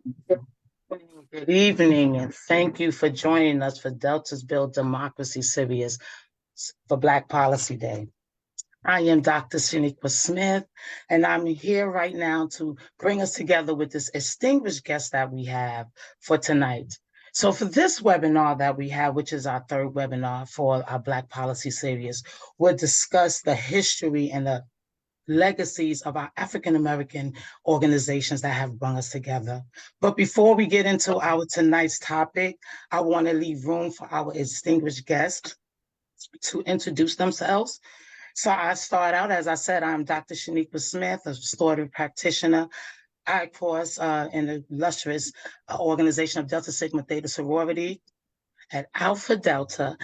Good evening, and thank you for joining us for Delta's Build Democracy Series for Black Policy Day. I am Dr. Shaniqua Smith, and I'm here right now to bring us together with this distinguished guest that we have for tonight. So for this webinar that we have, which is our third webinar for our Black Policy Series, we'll discuss the history and the legacies of our African American organizations that have brought us together. But before we get into our tonight's topic, I want to leave room for our distinguished guests to introduce themselves. So I start out, as I said, I'm Dr. Shaniqua Smith, a restorative practitioner. I, of course, in the illustrious organization of Delta Sigma Theta Sorority at Alpha Delta,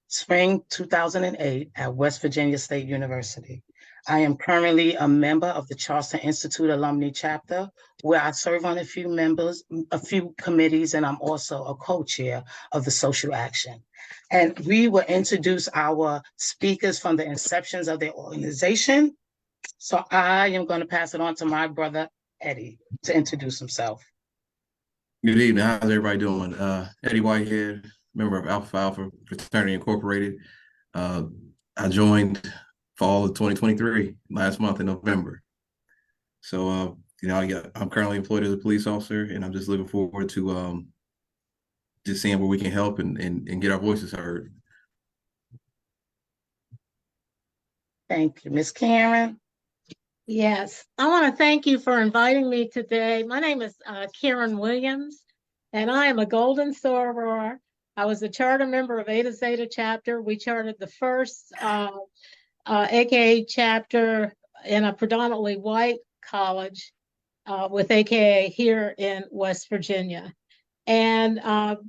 spring 2008 at West Virginia State University. I am currently a member of the Charleston Institute Alumni Chapter, where I serve on a few committees, and I'm also a co-chair of the Social Action. And we will introduce our speakers from the inceptions of their organization. So I am going to pass it on to my brother, Eddie, to introduce himself. Good evening. How's everybody doing? Eddie Whitehead, member of Alpha Alpha Fraternity Incorporated. I joined fall of 2023, last month in November. So, I'm currently employed as a police officer, and I'm just looking forward to just seeing where we can help and get our voices heard. Thank you. Ms. Karen? Yes, I want to thank you for inviting me today. My name is Karen Williams, and I am a Golden Soror. I was a charter member of Eta Zeta chapter. We chartered the first AKA chapter in a predominantly white college with AKA here in West Virginia. And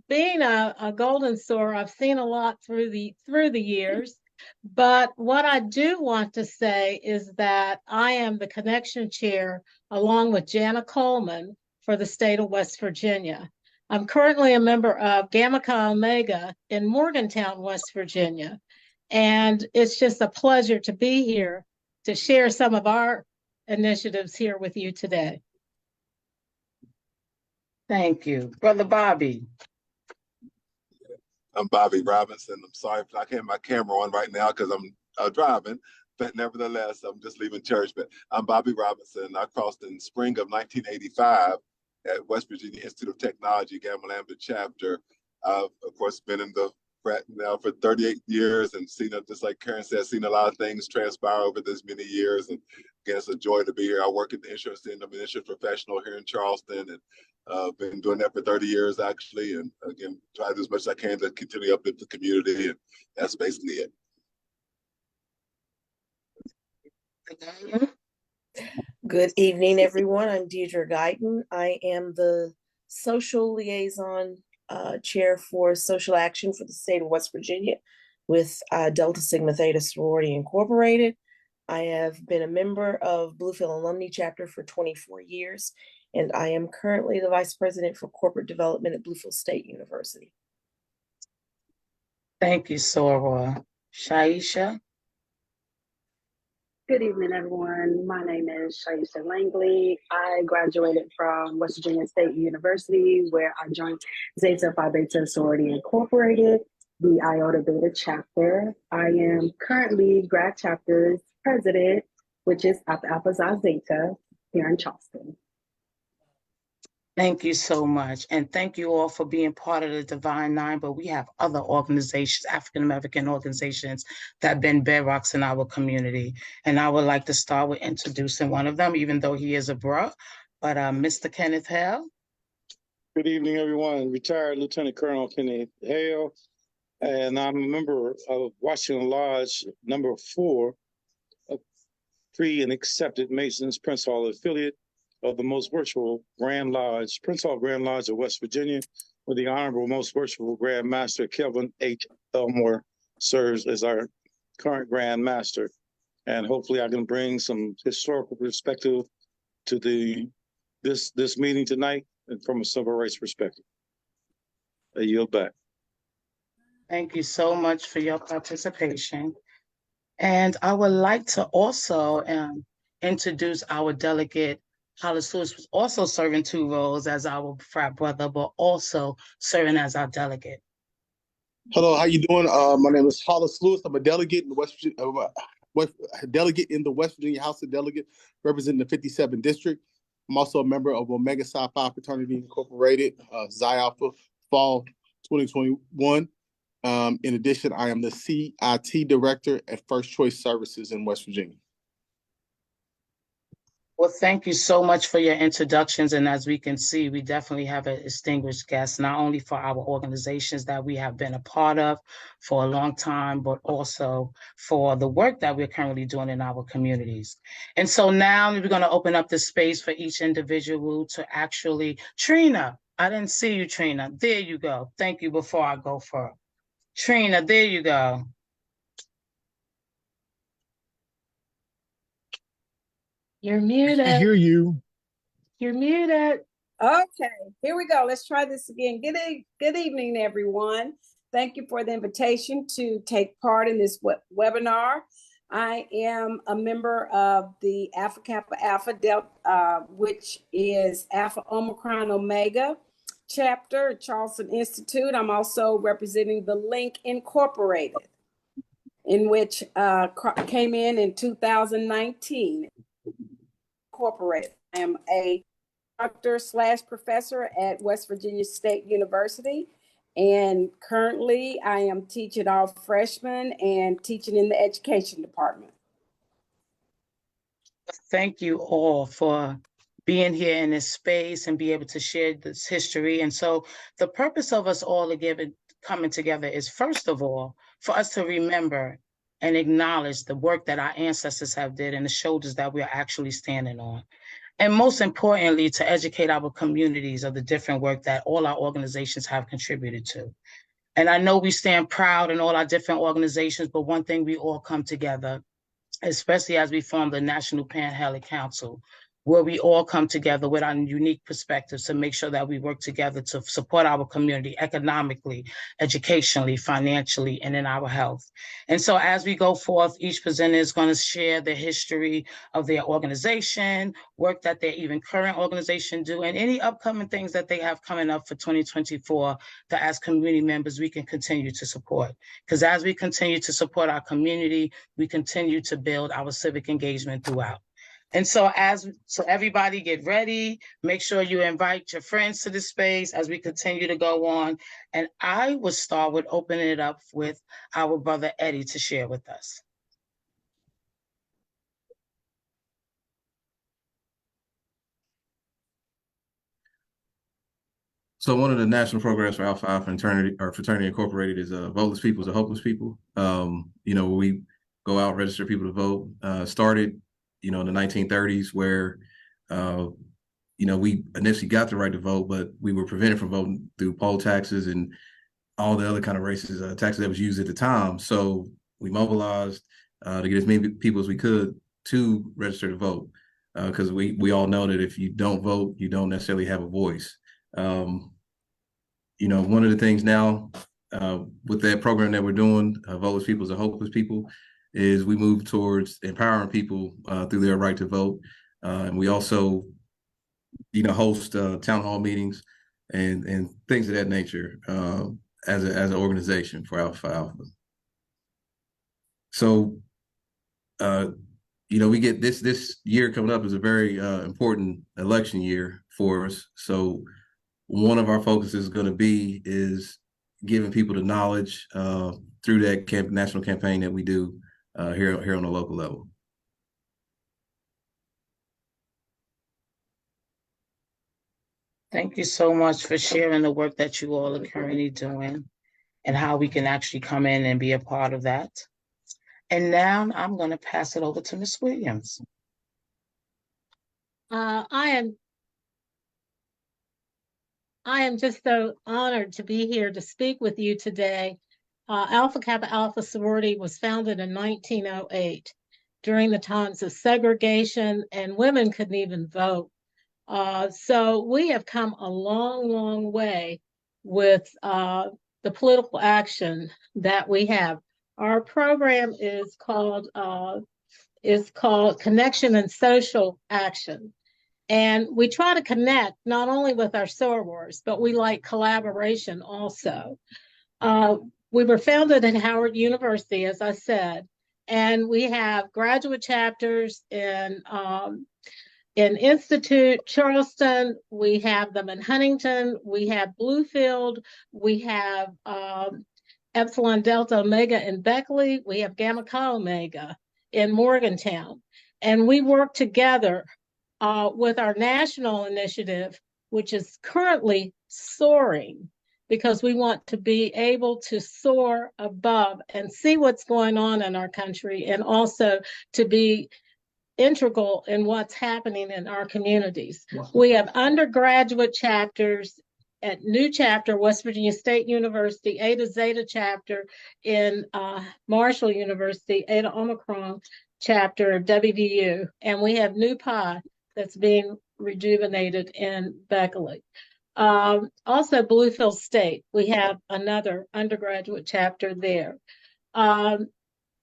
being a Golden Soror, I've seen a lot through the years. But what I do want to say is that I am the connection chair along with Jana Coleman for the state of West Virginia. I'm currently a member of Gamma Chi Omega in Morgantown, West Virginia. And it's just a pleasure to be here to share some of our initiatives here with you today. Thank you. Brother Bobby. I'm Bobby Robinson. I'm sorry if I can't have my camera on right now because I'm driving, but nevertheless, I'm just leaving church. But I'm Bobby Robinson. I crossed in spring of 1985 at West Virginia Institute of Technology, Gamma Lambda chapter. I've, of course, been in the frat now for 38 years and seen, just like Karen said, seen a lot of things transpire over this many years. And again, it's a joy to be here. I work at the insurance end. I'm an insurance professional here in Charleston, and been doing that for 30 years, actually. And again, try to do as much as I can to continue to uplift the community. And that's basically it. Good evening, everyone. I'm Deidre Guyton. I am the social liaison chair for social action for the state of West Virginia with Delta Sigma Theta Sorority Incorporated. I have been a member of Bluefield Alumni Chapter for 24 years, and I am currently the Vice President for Corporate Development at Bluefield State University. Thank you, Soror. Shaisha? Good evening, everyone. My name is Shaisha Langley. I graduated from West Virginia State University, where I joined Zeta Phi Beta Sorority Incorporated, the Iota Beta chapter. I am currently grad chapter's president, which is Alpha Alpha Xi Zeta here in Charleston. Thank you so much. And thank you all for being part of the Divine Nine, but we have other organizations, African-American organizations that have been bedrocks in our community. And I would like to start with introducing one of them, even though he is a bro, but Mr. Kenneth Hale. Good evening, everyone. Retired Lieutenant Colonel Kenneth Hale, and I'm a member of Washington Lodge number 4, a free and accepted Masons Prince Hall affiliate of the Most Virtual Grand Lodge, Prince Hall Grand Lodge of West Virginia, where the Honorable Most Virtual Grand Master Kelvin H. Elmore serves as our current Grand Master. And hopefully I can bring some historical perspective to this meeting tonight and from a civil rights perspective. I yield back. Thank you so much for your participation. And I would like to also introduce our delegate Hollis Lewis was also serving 2 roles as our frat brother, but also serving as our delegate. Hello, how you doing? My name is Hollis Lewis. I'm a delegate in the West Virginia House of Delegates, representing the 57th district. I'm also a member of Omega Psi Phi Fraternity Incorporated, Xi Alpha Fall 2021. In addition, I am the CIT director at First Choice Services in West Virginia. Well, thank you so much for your introductions. And as we can see, we definitely have a distinguished guest, not only for our organizations that we have been a part of for a long time, but also for the work that we're currently doing in our communities. And so now we're going to open up the space for each individual to actually, Trina, I didn't see you, Trina. There you go. Thank you before I go for Trina, there you go. You're I muted. hear you. You're muted. Okay, here we go. Let's try this again. Good evening, everyone. Thank you for the invitation to take part in this webinar. I am a member of the Alpha Kappa Alpha Delta, which is Alpha Omicron Omega chapter at Charleston Institute. I'm also representing the Link Incorporated, in which came in 2019. Incorporated. I am a doctor/professor at West Virginia State University, and currently I am teaching all freshmen and teaching in the education department. Thank you all for being here in this space and be able to share this history. And so the purpose of us all coming together is, first of all, for us to remember and acknowledge the work that our ancestors have did and the shoulders that we are actually standing on. And most importantly, to educate our communities of the different work that all our organizations have contributed to. And I know we stand proud in all our different organizations, but one thing we all come together, especially as we form the National Pan-Hellenic Council, where we all come together with our unique perspectives to make sure that we work together to support our community economically, educationally, financially, and in our health. And so as we go forth, each presenter is going to share the history of their organization, work that their even current organization do, and any upcoming things that they have coming up for 2024 that as community members, we can continue to support. Because as we continue to support our community, we continue to build our civic engagement throughout. And so everybody get ready, make sure you invite your friends to the space as we continue to go on. And I will start with opening it up with our brother Eddie to share with us. So one of the national programs for Alpha Alpha Fraternity Incorporated is Voteless People is a Hopeless People. We go out, register people to vote. Started in the 1930s where, we initially got the right to vote, but we were prevented from voting through poll taxes and all the other kind of racist taxes that was used at the time. So we mobilized to get as many people as we could to register to vote, because we all know that if you don't vote, you don't necessarily have a voice. One of the things now with that program that we're doing, Voteless People is a Hopeless People, is we move towards empowering people through their right to vote. And we also, host town hall meetings and things of that nature as an organization for Alpha Alpha. So, we get this year coming up is a very important election year for us. So one of our focuses is going to be is giving people the knowledge through that national campaign that we do here on the local level. Thank you so much for sharing the work that you all are currently doing and how we can actually come in and be a part of that. And now I'm going to pass it over to Ms. Williams. I am just so honored to be here to speak with you today. Alpha Kappa Alpha sorority was founded in 1908 during the times of segregation, and women couldn't even vote. So we have come a long, long way with the political action that we have. Our program is called Connection and Social Action. And we try to connect not only with our sorors, but we like collaboration also. We were founded at Howard University, as I said, and we have graduate chapters in Institute, Charleston, we have them in Huntington, we have Bluefield, we have Epsilon Delta Omega in Beckley, we have Gamma Chi Omega in Morgantown. And we work together with our national initiative, which is currently soaring, because we want to be able to soar above and see what's going on in our country, and also to be integral in what's happening in our communities. We have undergraduate chapters at New Chapter, West Virginia State University, Eta Zeta chapter in Marshall University, Eta Omicron chapter of WVU, and we have New Pi that's being rejuvenated in Beckley. Also Bluefield State, we have another undergraduate chapter there.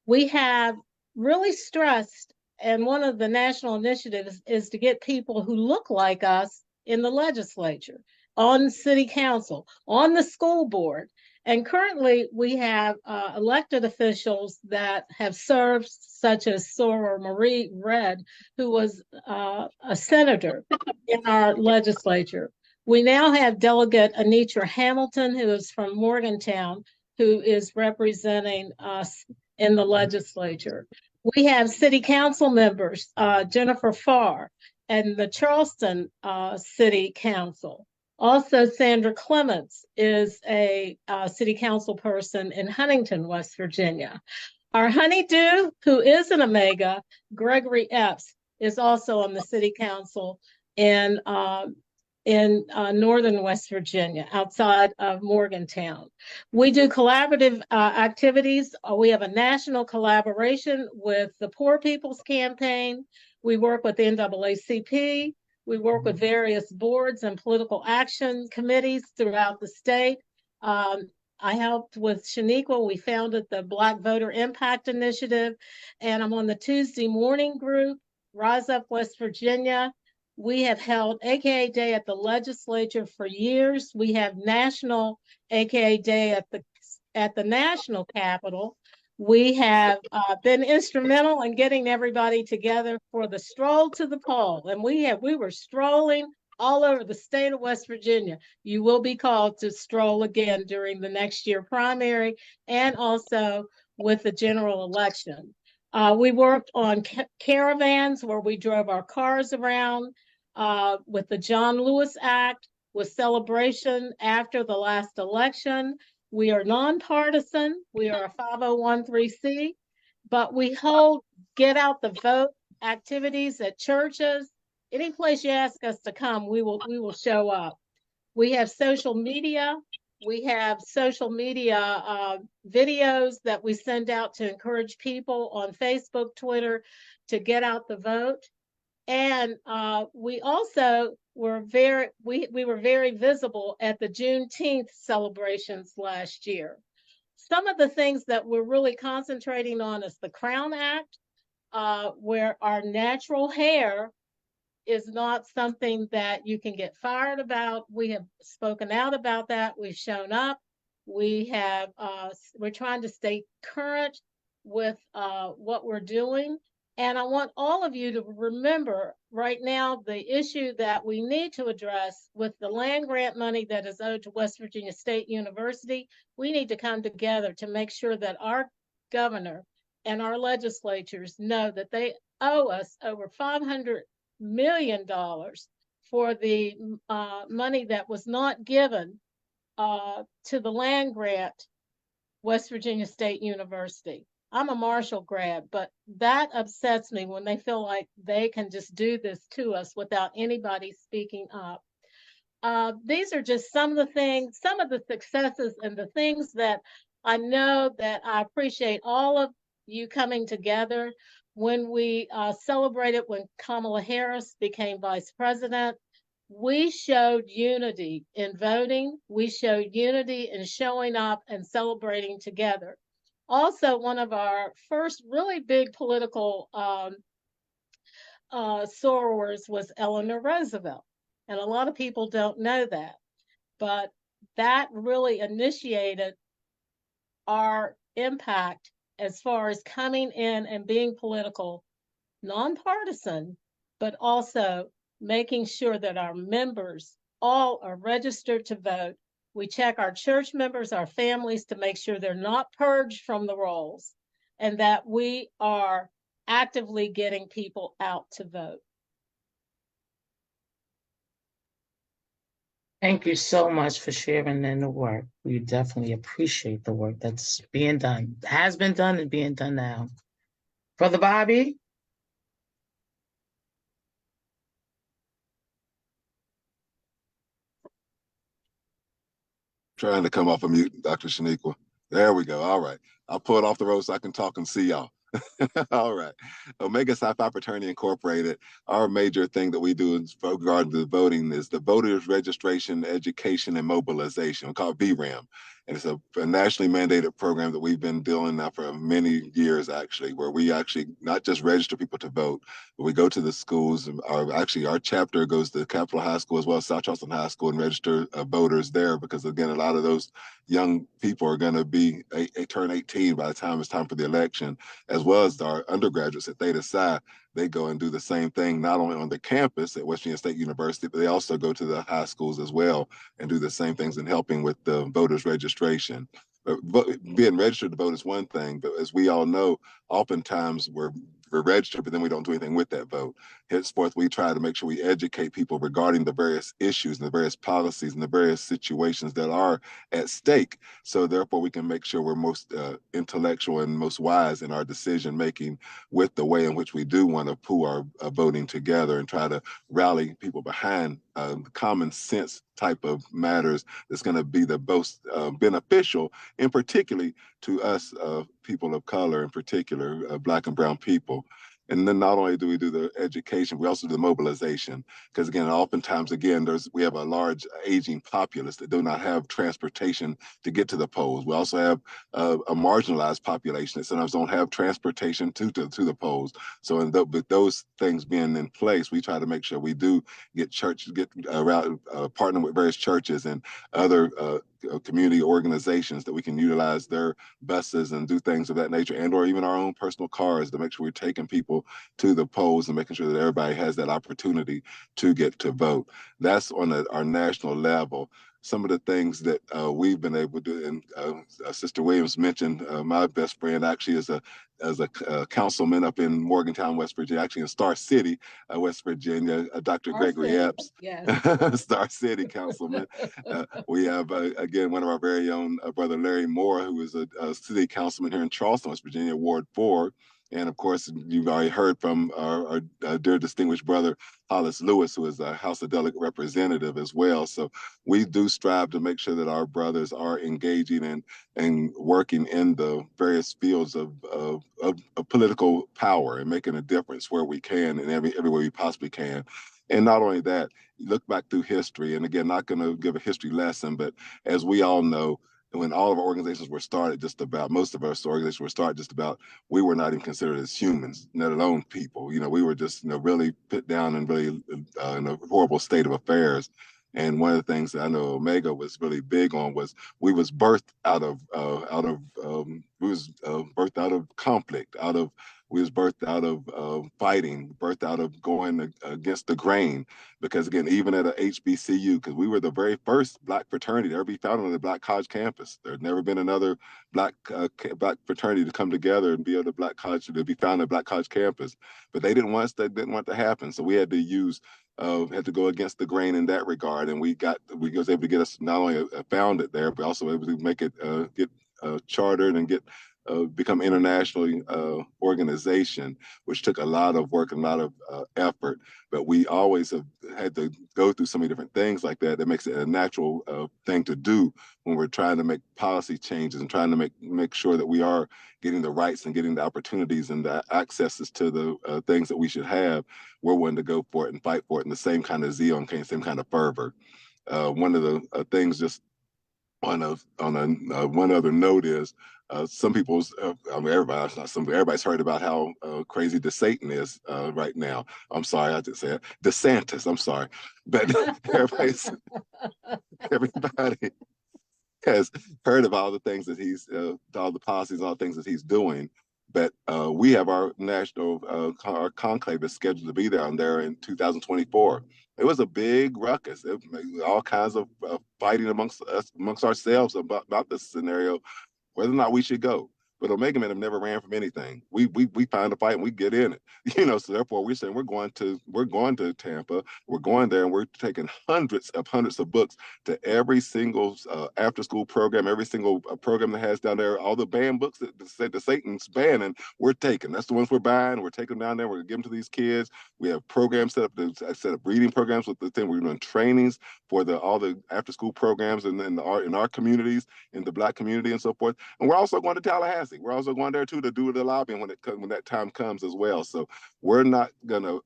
We have really stressed, and one of the national initiatives is to get people who look like us in the legislature, on city council, on the school board. And currently we have elected officials that have served, such as Soror Marie Red, who was a senator in our legislature. We now have Delegate Anitra Hamilton, who is from Morgantown, who is representing us in the legislature. We have city council members, Jennifer Farr, and the Charleston City Council. Also, Sandra Clements is a city council person in Huntington, West Virginia. Our honeydew, who is an Omega, Gregory Epps, is also on the city council in northern West Virginia, outside of Morgantown. We do collaborative activities. We have a national collaboration with the Poor People's Campaign. We work with the NAACP. We work with various boards and political action committees throughout the state. I helped with Shaniqua. We founded the Black Voter Impact Initiative, and I'm on the Tuesday morning group, Rise Up West Virginia. We have held AKA Day at the legislature for years. We have national AKA Day at the national capitol. We have been instrumental in getting everybody together for the stroll to the poll. And we were strolling all over the state of West Virginia. You will be called to stroll again during the next year primary and also with the general election. We worked on caravans where we drove our cars around with the John Lewis Act, with celebration after the last election. We are nonpartisan. We are a 501(c)(3), but we hold get out the vote activities at churches. Any place you ask us to come, we will show up. We have social media. We have social media videos that we send out to encourage people on Facebook, Twitter, to get out the vote. And we also were we were very visible at the Juneteenth celebrations last year. Some of the things that we're really concentrating on is the Crown Act, where our natural hair is not something that you can get fired about. We have spoken out about that. We've shown up. We have we're trying to stay current with what we're doing. And I want all of you to remember right now the issue that we need to address with the land grant money that is owed to West Virginia State University. We need to come together to make sure that our governor and our legislatures know that they owe us over $500 million for the money that was not given to the land grant, West Virginia State University. I'm a Marshall grad, but that upsets me when they feel like they can just do this to us without anybody speaking up. These are just some of the things, some of the successes and the things that I know that I appreciate all of you coming together. When we celebrated when Kamala Harris became vice president, we showed unity in voting. We showed unity in showing up and celebrating together. Also, one of our first really big political sorors was Eleanor Roosevelt. And a lot of people don't know that. But that really initiated our impact as far as coming in and being political, nonpartisan, but also making sure that our members all are registered to vote. We check our church members, our families, to make sure they're not purged from the rolls, and that we are actively getting people out to vote. Thank you so much for sharing in the work. We definitely appreciate the work that's being done, has been done and being done now. Brother Bobby? Trying to come off of mute, Dr. Shaniqua. There we go. All right. I'll pull it off the road so I can talk and see y'all. All right. Omega Psi Phi Fraternity Incorporated, our major thing that we do in regard to the voting is the voters registration, education, and mobilization. We call it VRAM. And it's a nationally mandated program that we've been doing now for many years, actually, where we actually not just register people to vote, but we go to the schools. Our chapter goes to Capitol High School as well as South Charleston High School and register voters there, because again, a lot of those young people are going to be turn 18 by the time it's time for the election, as well as our undergraduates at Theta Psi. They go and do the same thing, not only on the campus at West Virginia State University, but they also go to the high schools as well and do the same things in helping with the voters registration. Being registered to vote is one thing, but as we all know, oftentimes we're registered, but then we don't do anything with that vote. Henceforth, we try to make sure we educate people regarding the various issues and the various policies and the various situations that are at stake. So therefore, we can make sure we're most intellectual and most wise in our decision making with the way in which we do want to pool our voting together and try to rally people behind common sense type of matters that's going to be the most beneficial, in particularly to us people of color, in particular Black and brown people. And then not only do we do the education, we also do the mobilization. Because again, oftentimes, again, we have a large aging populace that do not have transportation to get to the polls. We also have a marginalized population that sometimes don't have transportation to the polls. So with those things being in place, we try to make sure we do get partner with various churches and other community organizations that we can utilize their buses and do things of that nature, and or even our own personal cars, to make sure we're taking people to the polls and making sure that everybody has that opportunity to get to vote. That's on our national level. Some of the things that we've been able to do, and Sister Williams mentioned, my best friend actually is a councilman up in Morgantown, West Virginia, actually in Star City, West Virginia, Dr. Gregory Epps, yes. Star City councilman. We have, again, one of our very own brother Larry Moore, who is a city councilman here in Charleston, West Virginia, Ward 4. And of course, you've already heard from our dear distinguished brother, Hollis Lewis, who is a House of Delegate representative as well. So we do strive to make sure that our brothers are engaging and working in the various fields of political power and making a difference where we can and every way we possibly can. And not only that, look back through history. And again, not going to give a history lesson, but as we all know, when all of our organizations were started, most of our organizations were started we were not even considered as humans, let alone people. We were just, really put down and really in a horrible state of affairs. And one of the things that I know Omega was really big on was we was birthed out of conflict, we was birthed out of fighting, birthed out of going against the grain. Because again, even at a HBCU, because we were the very first Black fraternity to ever be founded on the Black college campus. There had never been another Black fraternity to come together and be at a Black college, to be founded at a Black college campus. But they didn't want to happen. So we had to had to go against the grain in that regard. And we was able to get us not only founded there, but also able to make it get chartered and become internationally organization, which took a lot of work and a lot of effort. But we always have had to go through so many different things like that. That makes it a natural thing to do when we're trying to make policy changes and trying to make sure that we are getting the rights and getting the opportunities and the accesses to the things that we should have. We're willing to go for it and fight for it in the same kind of zeal and same kind of fervor. One of the things just one other note is some people's I mean everybody's not some everybody's heard about how crazy DeSatan is right now. I'm sorry, I just said DeSantis. I'm sorry, but everybody has heard of all the things that all the policies, all the things that he's doing. But we have our national our conclave is scheduled to be down there in 2024. It was a big ruckus. All kinds of fighting amongst ourselves about this scenario, whether or not we should go. But Omega Men have never ran from anything. We find a fight and we get in it. So therefore we're saying we're going to Tampa. We're going there and we're taking hundreds of books to every single after school program, every single program that has down there, all the banned books that the Satan's banning, we're taking. That's the ones we're buying. We're taking them down there. We're gonna give them to these kids. We have programs set up reading programs with the thing. We're doing trainings for all the after school programs in our communities, in the Black community and so forth. And we're also going to Tallahassee. We're also going there too to do the lobbying when that time comes as well. So we're not gonna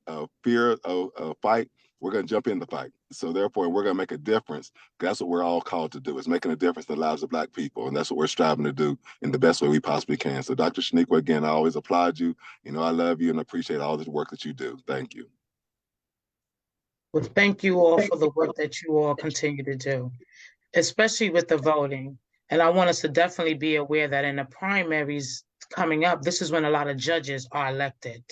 fear a fight. We're gonna jump in the fight. So therefore, we're gonna make a difference. That's what we're all called to do: is making a difference in the lives of Black people, and that's what we're striving to do in the best way we possibly can. So, Dr. Shaniqua, again, I always applaud you. I love you and appreciate all the work that you do. Thank you. Well, thank you all for the work that you all continue to do, especially with the voting. And I want us to definitely be aware that in the primaries coming up, this is when a lot of judges are elected.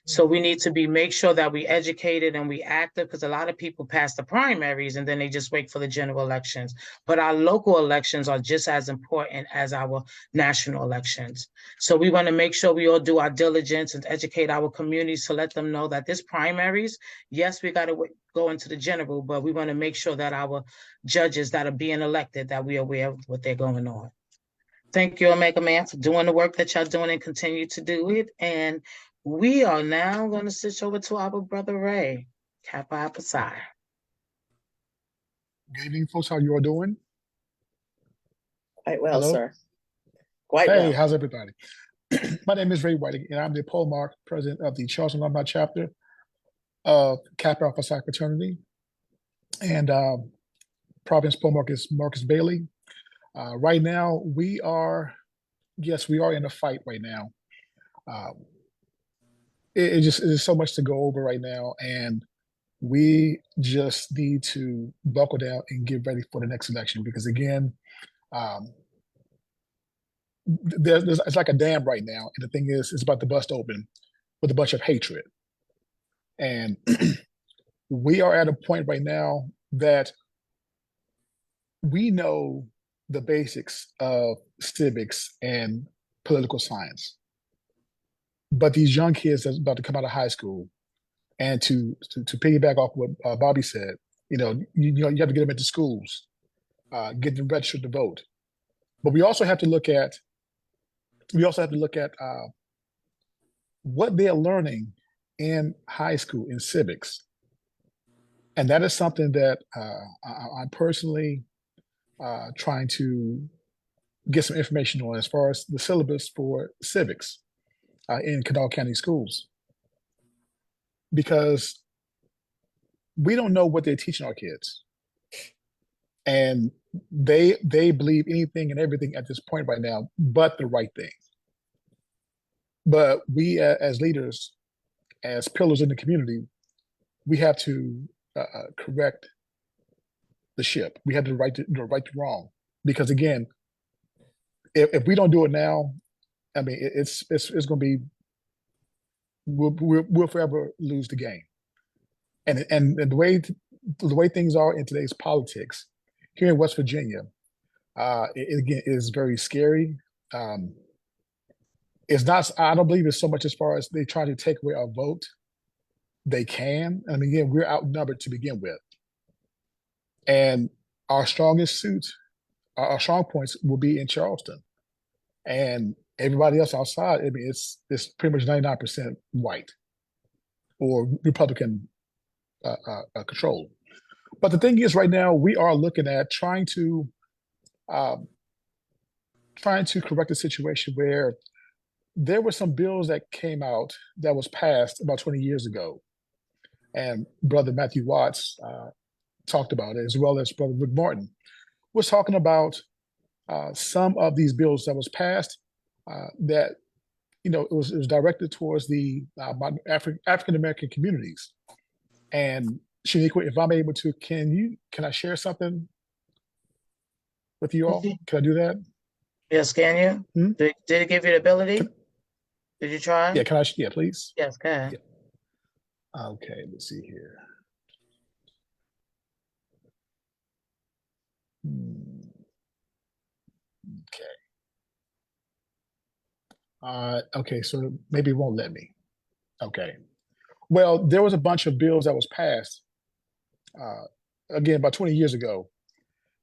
So we need to make sure that we educated and we active, because a lot of people pass the primaries and then they just wait for the general elections. But our local elections are just as important as our national elections. So we want to make sure we all do our diligence and educate our communities to let them know that this primaries, yes, we got to go into the general, but we want to make sure that our judges that are being elected, that we are aware of what they're going on. Thank you, Omega Man, for doing the work that y'all doing and continue to do it. And we are now going to switch over to our brother Ray, Kappa Alpha Psi. Good evening, folks. How you all doing? Quite well, Hello? sir. Quite Hey, well. how's everybody? My name is Ray Whiting, and I'm the Paul Mark, president of the Charleston Alumni chapter of Kappa Alpha Psi fraternity. And Providence Paul Mark is Marcus Bailey. Right now, we are in a fight right now. There's so much to go over right now, and we just need to buckle down and get ready for the next election, because again, it's like a dam right now, and the thing is, it's about to bust open with a bunch of hatred. And we are at a point right now that we know the basics of civics and political science. But these young kids that's about to come out of high school, and to piggyback off what Bobby said, you have to get them into schools, get them registered to vote. But we also have to look at what they're learning in high school in civics, and that is something that I'm personally trying to get some information on as far as the syllabus for civics in Kanawha County schools, because we don't know what they're teaching our kids, and they believe anything and everything at this point right now but the right thing. But we as leaders, as pillars in the community, we have to correct the ship. We have to right the wrong, because again, if we don't do it now, I mean, it's going to be, we'll forever lose the game. And the way things are in today's politics here in West Virginia, it is very scary. It's not. I don't believe it's so much as far as they try to take away our vote. They can. I mean, again, we're outnumbered to begin with, and our strongest suit, our strong points will be in Charleston, and everybody else outside, I mean, it's pretty much 99% white or Republican control. But the thing is, right now, we are looking at trying to correct a situation where there were some bills that came out that was passed about 20 years ago. And Brother Matthew Watts talked about it, as well as Brother Rick Martin. we're talking about some of these bills that was passed that it was directed towards the African American communities. And Shaniqua, if I'm able to, can I share something with you all? Can I do that? Yes, can you? Hmm? Did it give you the ability? Did you try? Yeah, yeah, please. Yes, go ahead. Yeah. Okay, let's see here. Okay. Okay, so maybe it won't let me. Okay. Well, there was a bunch of bills that was passed, again, about 20 years ago.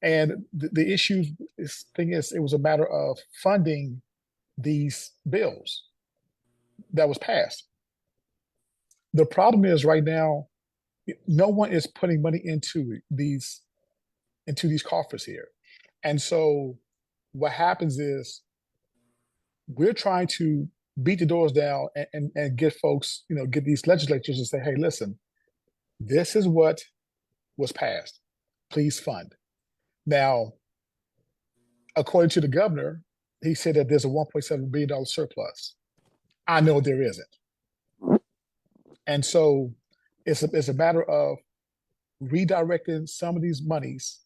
And the thing is, it was a matter of funding these bills that was passed. The problem is right now, no one is putting money into these coffers here. And so what happens is we're trying to beat the doors down and get folks, get these legislatures to say, hey, listen, this is what was passed. Please fund. Now, according to the governor, he said that there's a $1.7 billion surplus. I know there isn't. And so it's a matter of redirecting some of these monies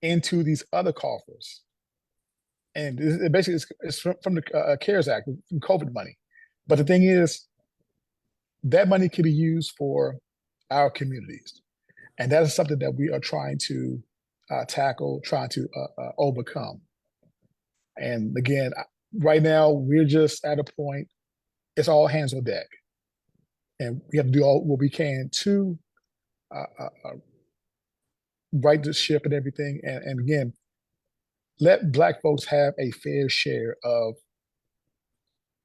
into these other coffers. And basically, it's from the CARES Act, from COVID money. But the thing is, that money can be used for our communities. And that is something that we are trying to tackle, trying to overcome. And again, right now, we're just at a point, it's all hands on deck. And we have to do all what we can to right the ship and everything. And again, let Black folks have a fair share of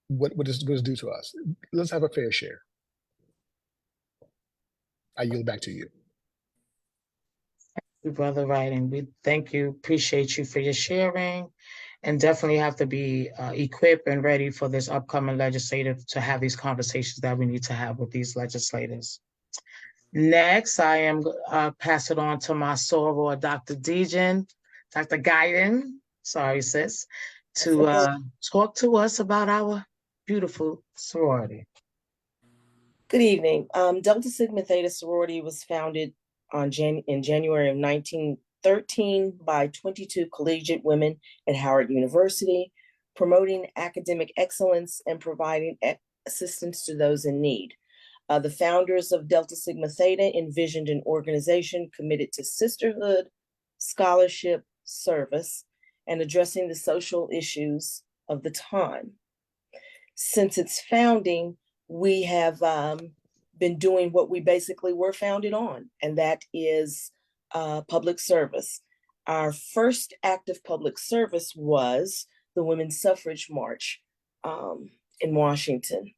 what is due to us. Let's have a fair share. I yield back to you. Brother Wright, and we thank you, appreciate you for your sharing, and definitely have to be equipped and ready for this upcoming legislative to have these conversations that we need to have with these legislators. Next, I am pass it on to my soror, Dr. Dr. Guyton, sorry sis, to talk to us about our beautiful sorority. Good evening. Delta Sigma Theta sorority was founded in January of 1913 by 22 collegiate women at Howard University, promoting academic excellence and providing assistance to those in need. The founders of Delta Sigma Theta envisioned an organization committed to sisterhood, scholarship, service, and addressing the social issues of the time. Since its founding, we have been doing what we basically were founded on, and that is public service. Our first act of public service was the Women's Suffrage March in Washington.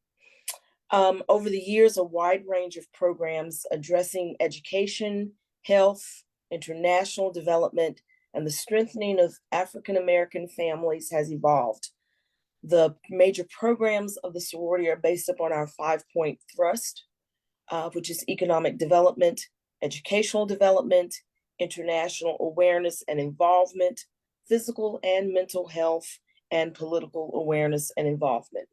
Over the years, a wide range of programs addressing education, health, international development, and the strengthening of African American families has evolved. The major programs of the sorority are based upon our 5-point thrust, which is economic development, educational development, international awareness and involvement, physical and mental health, and political awareness and involvement.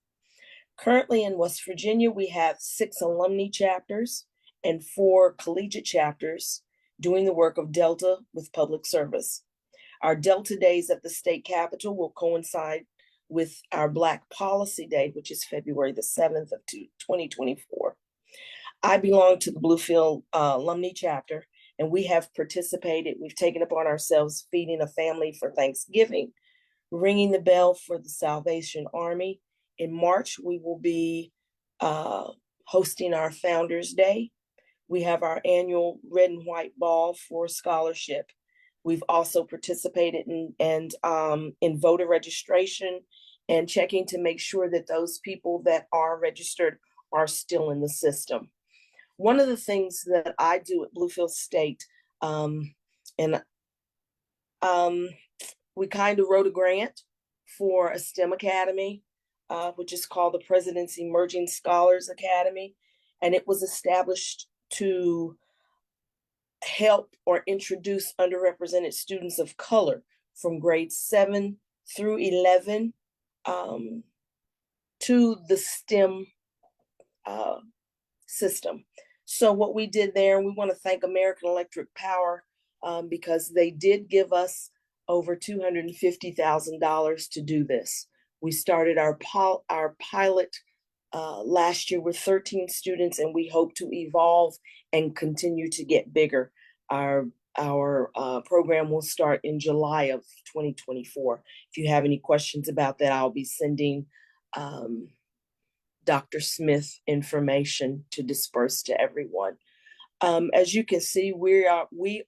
Currently in West Virginia, we have 6 alumni chapters and 4 collegiate chapters doing the work of Delta with public service. Our Delta Days at the state capitol will coincide with our Black Policy Day, which is February the 7th of 2024. I belong to the Bluefield alumni chapter, and we have participated. We've taken upon ourselves feeding a family for Thanksgiving, ringing the bell for the Salvation Army. In March, we will be hosting our Founders Day. We have our annual Red and White Ball for scholarship. We've also participated in voter registration and checking to make sure that those people that are registered are still in the system. One of the things that I do at Bluefield State, we kind of wrote a grant for a STEM academy, which is called the President's Emerging Scholars Academy. And it was established to help or introduce underrepresented students of color from grades 7 through 11 to the STEM system. So what we did there, and we want to thank American Electric Power because they did give us over $250,000 to do this. We started our pilot last year with 13 students, and we hope to evolve and continue to get bigger. Our program will start in July of 2024. If you have any questions about that, I'll be sending Dr. Smith information to disperse to everyone. As you can see, we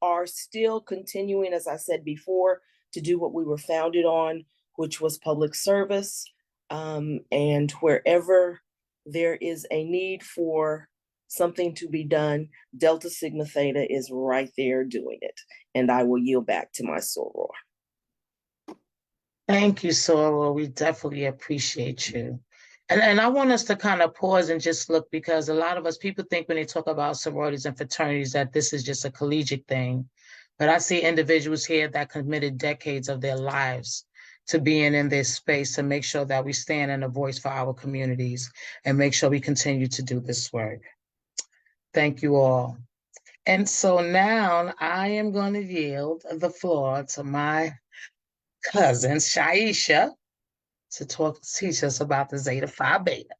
are still continuing, as I said before, to do what we were founded on, which was public service. And wherever there is a need for something to be done, Delta Sigma Theta is right there doing it. And I will yield back to my soror. Thank you, Soror. We definitely appreciate you. And I want us to kind of pause and just look, because a lot of us, people think when they talk about sororities and fraternities that this is just a collegiate thing. But I see individuals here that committed decades of their lives to being in this space to make sure that we stand in a voice for our communities and make sure we continue to do this work. Thank you all. And so now I am going to yield the floor to my cousin, Shaisha, to teach us about the Zeta Phi Beta.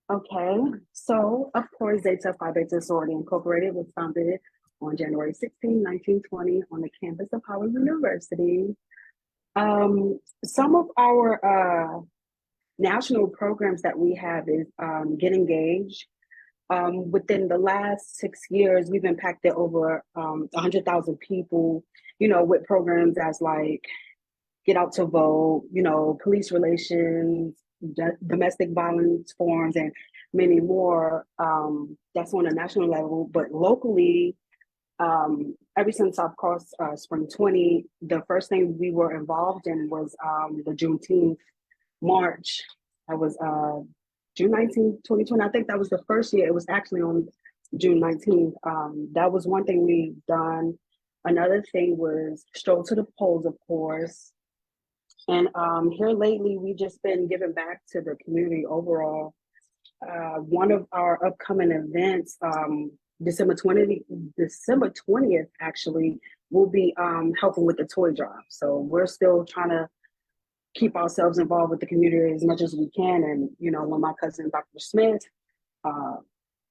Okay, so of course, Zeta Phi Beta Sorority Incorporated was founded on January 16, 1920 on the campus of Howard University. Some of our national programs that we have is Get Engaged. Within the last 6 years, we've impacted over 100,000 people, you know, with programs as like Get Out to Vote, you know, police relations, domestic violence forums, and many more. That's on a national level, but locally, ever since I've crossed Spring 20, the first thing we were involved in was the Juneteenth March. That was June 19, 2020. I think that was the first year. It was actually on June 19th. That was one thing we've done. Another thing was Stroll to the Polls, of course. And here lately, we've just been giving back to the community overall. One of our upcoming events, December 20th, actually, will be helping with the toy drive. So we're still trying to keep ourselves involved with the community as much as we can. And, you know, when my cousin, Dr. Smith,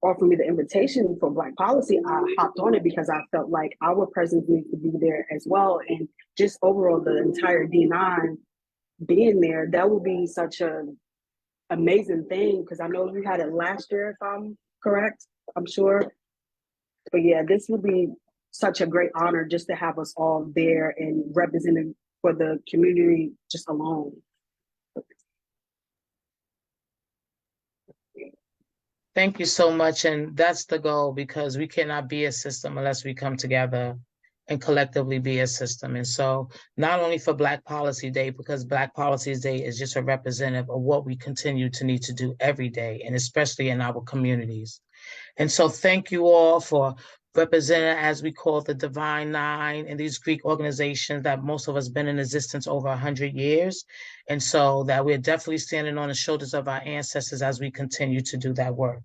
offered me the invitation for Black Policy, I hopped on it because I felt like our presence needs to be there as well. And just overall, the entire D9 being there, that would be such an amazing thing, because I know you had it last year, if I'm correct, I'm sure. But yeah, this would be such a great honor just to have us all there and representing for the community just alone. Thank you so much. And that's the goal, because we cannot be a system unless we come together and collectively be a system. And so not only for Black Policy Day, because Black Policy Day is just a representative of what we continue to need to do every day, and especially in our communities. And so thank you all for representing, as we call the Divine Nine, and these Greek organizations that most of us been in existence over 100 years. And so that we're definitely standing on the shoulders of our ancestors as we continue to do that work.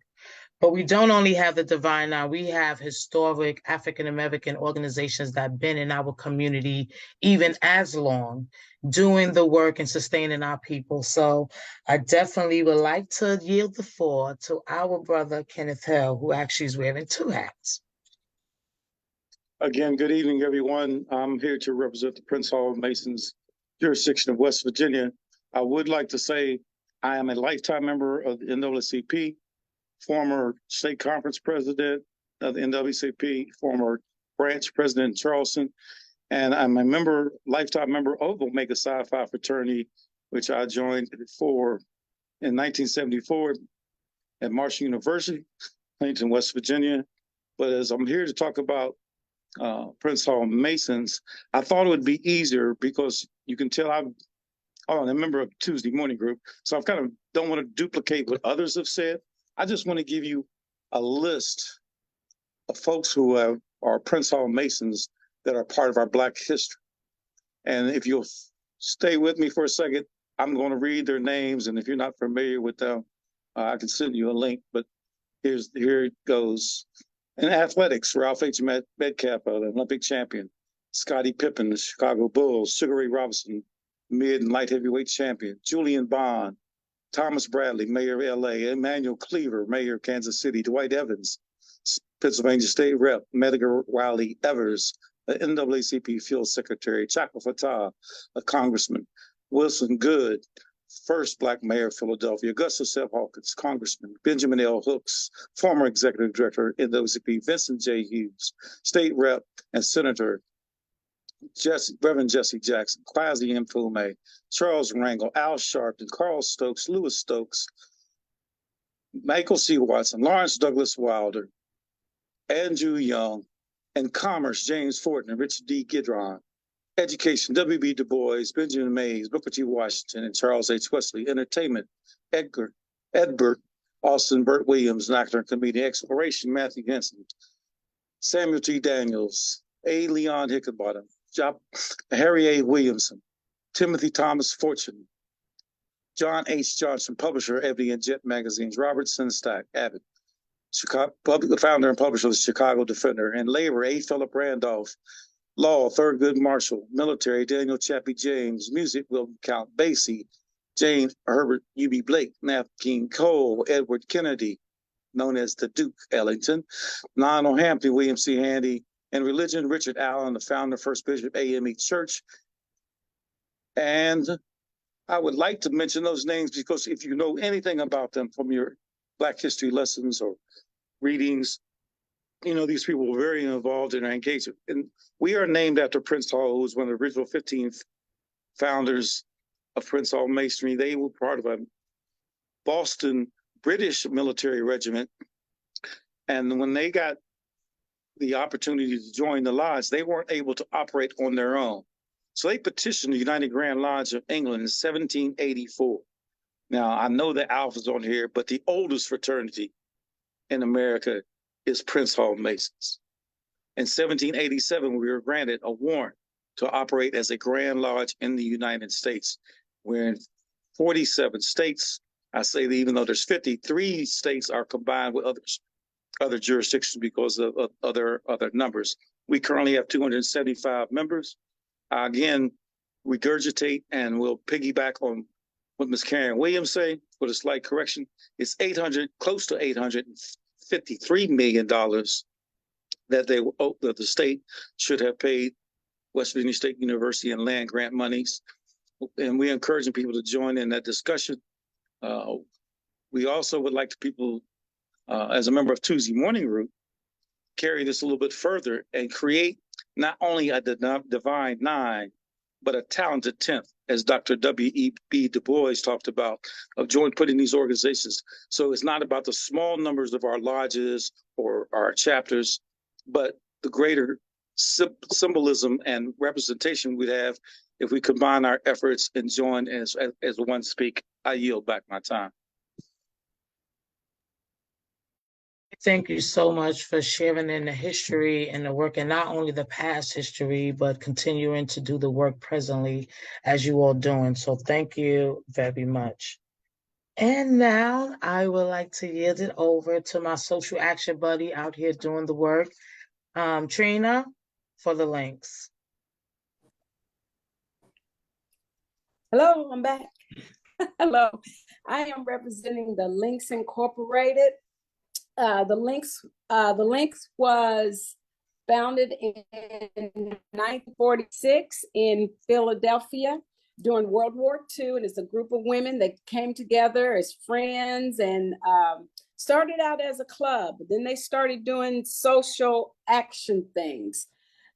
But we don't only have the Divine Nine, we have historic African-American organizations that have been in our community even as long, doing the work and sustaining our people. So I definitely would like to yield the floor to our brother, Kenneth Hill, who actually is wearing 2 hats. Again, good evening, everyone. I'm here to represent the Prince Hall Masons jurisdiction of West Virginia. I would like to say I am a lifetime member of the NAACP, former state conference president of the NAACP, former branch president in Charleston, and I'm a lifetime member of Omega Psi Phi fraternity, which I joined in 1974 at Marshall University, Huntington, West Virginia. But as I'm here to talk about Prince Hall Masons, I thought it would be easier because you can tell I'm a member of Tuesday Morning Group, so I kind of don't want to duplicate what others have said. I just want to give you a list of folks who are Prince Hall Masons that are part of our Black history. And if you'll stay with me for a second, I'm going to read their names. And if you're not familiar with them, I can send you a link. But here it goes. In athletics, Ralph H. Metcalf, the Olympic champion. Scottie Pippen, the Chicago Bulls. Sugar Ray Robinson, mid and light heavyweight champion. Julian Bond. Thomas Bradley, mayor of LA. Emmanuel Cleaver, mayor of Kansas City. Dwight Evans, Pennsylvania State Rep. Medgar Wiley Evers, the NAACP field secretary. Chaka Fattah, a congressman. Wilson Good, first Black mayor of Philadelphia. Augustus F. Hawkins, congressman. Benjamin L. Hooks, former executive director of NAACP. Vincent J. Hughes, state rep and senator. Reverend Jesse Jackson, Kwasi Mfume, Charles Rangel, Al Sharpton, Carl Stokes, Louis Stokes, Michael C. Watson, Lawrence Douglas Wilder, Andrew Young, and Commerce, James Fortin and Richard D. Gidron. Education, W.B. Du Bois, Benjamin Mays, Booker T. Washington, and Charles H. Wesley. Entertainment, Edbert, Austin Burt Williams, an actor and comedian. Exploration, Matthew Henson, Samuel T. Daniels, A. Leon Hickenbottom, Harry A. Williamson, Timothy Thomas Fortune, John H. Johnson, publisher, Ebony and Jet magazines. Robert Sinstack, Abbott, the founder and publisher of the Chicago Defender. And labor, A. Philip Randolph. Law, Thurgood Marshall. Military, Daniel Chappie James. Music, William Count Basie. James Herbert U.B. Blake. Nat King Cole. Edward Kennedy, known as the Duke Ellington. Lionel Hampton, William C. Handy. And religion, Richard Allen, the founder, First Bishop, AME Church. And I would like to mention those names because if you know anything about them from your Black history lessons or readings, you know, these people were very involved in our engagement. And we are named after Prince Hall, who was one of the original 15 founders of Prince Hall Masonry. They were part of a Boston British military regiment. And when they got the opportunity to join the lodge, they weren't able to operate on their own. So they petitioned the United Grand Lodge of England in 1784. Now, I know that Alpha's on here, but the oldest fraternity in America is Prince Hall Masons. In 1787, we were granted a warrant to operate as a Grand Lodge in the United States. We're in 47 states. I say that even though there's 53 states are combined with other jurisdictions because of other numbers. We currently have 275 members. Again, regurgitate and we'll piggyback on what Ms. Karen Williams say with a slight correction. It's close to $853 million that the state should have paid West Virginia State University and land grant monies. And we're encouraging people to join in that discussion. We also would like people, as a member of Tuesday Morning Group, carry this a little bit further and create not only a divine nine, but a talented 10th, as Dr. W.E.B. Du Bois talked about, of putting these organizations. So it's not about the small numbers of our lodges or our chapters, but the greater symbolism and representation we'd have if we combine our efforts and join as one speak. I yield back my time. Thank you so much for sharing in the history and the work, and not only the past history, but continuing to do the work presently as you all doing. So thank you very much. And now I would like to yield it over to my social action buddy out here doing the work, Trina, for the links. Hello, I'm back. Hello, I am representing the Links Incorporated. The Links was founded in 1946 in Philadelphia during World War II. And it's a group of women that came together as friends and started out as a club. Then they started doing social action things.